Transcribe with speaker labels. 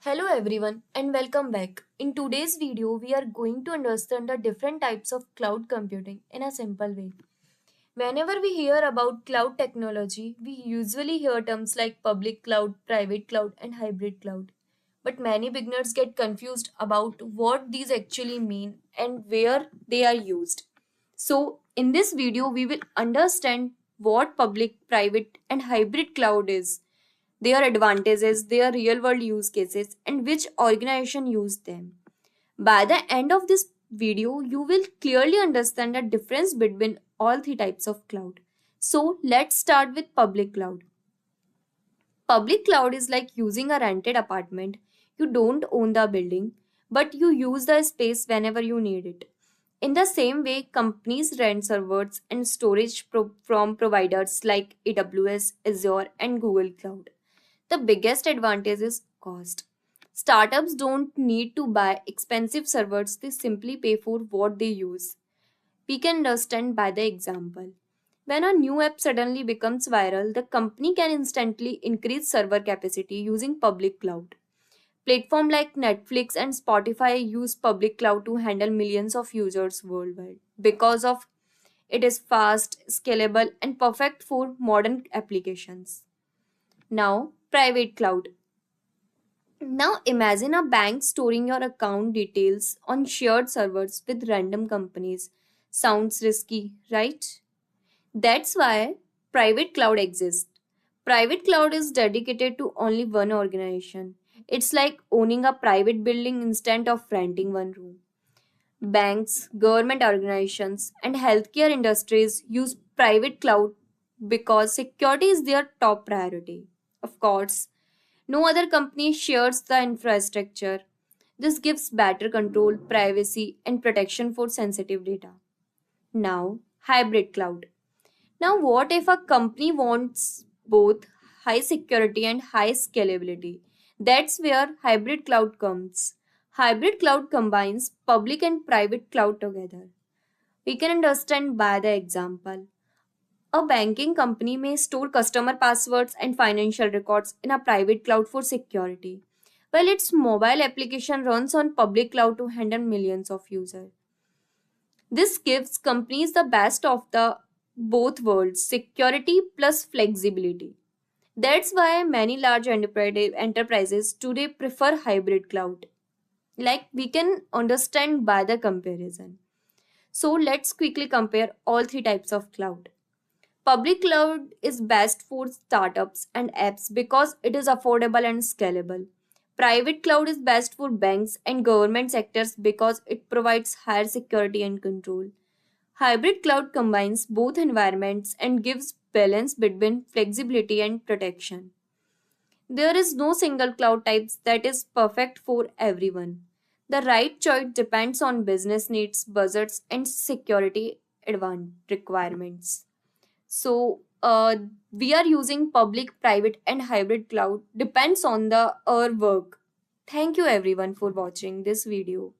Speaker 1: Hello everyone and welcome back. In today's video, we are going to understand the different types of cloud computing in a simple way. Whenever we hear about cloud technology, we usually hear terms like public cloud, private cloud, and hybrid cloud. But many beginners get confused about what these actually mean and where they are used. So, in this video, we will understand what public, private, and hybrid cloud is, their advantages, their real world use cases, and which organization use them. By the end of this video, you will clearly understand the difference between all three types of cloud. So let's start with public cloud. Public cloud is like using a rented apartment. You don't own the building, but you use the space whenever you need it. In the same way, companies rent servers and storage from providers like AWS, Azure, and Google Cloud. The biggest advantage is cost. Startups don't need to buy expensive servers, they simply pay for what they use. We can understand by the example. When a new app suddenly becomes viral, the company can instantly increase server capacity using public cloud. Platforms like Netflix and Spotify use public cloud to handle millions of users worldwide because of it is fast, scalable, and perfect for modern applications. Now, private cloud. Now imagine a bank storing your account details on shared servers with random companies. Sounds risky, right? That's why private cloud exists. Private cloud is dedicated to only one organization. It's like owning a private building instead of renting one room. Banks, government organizations, and healthcare industries use private cloud because security is their top priority. Of course, no other company shares the infrastructure. This gives better control, privacy, and protection for sensitive data. Now, hybrid cloud. Now, what if a company wants both high security and high scalability? That's where hybrid cloud comes. Hybrid cloud combines public and private cloud together. We can understand by the example. A banking company may store customer passwords and financial records in a private cloud for security, while its mobile application runs on public cloud to handle millions of users. This gives companies the best of the both worlds, security plus flexibility. That's why many large enterprises today prefer hybrid cloud. Like we can understand by the comparison. So let's quickly compare all three types of cloud. Public cloud is best for startups and apps because it is affordable and scalable. Private cloud is best for banks and government sectors because it provides higher security and control. Hybrid cloud combines both environments and gives balance between flexibility and protection. There is no single cloud type that is perfect for everyone. The right choice depends on business needs, budgets, and security requirements. So we are using public, private, and hybrid cloud depends on the our work. Thank you everyone for watching this video.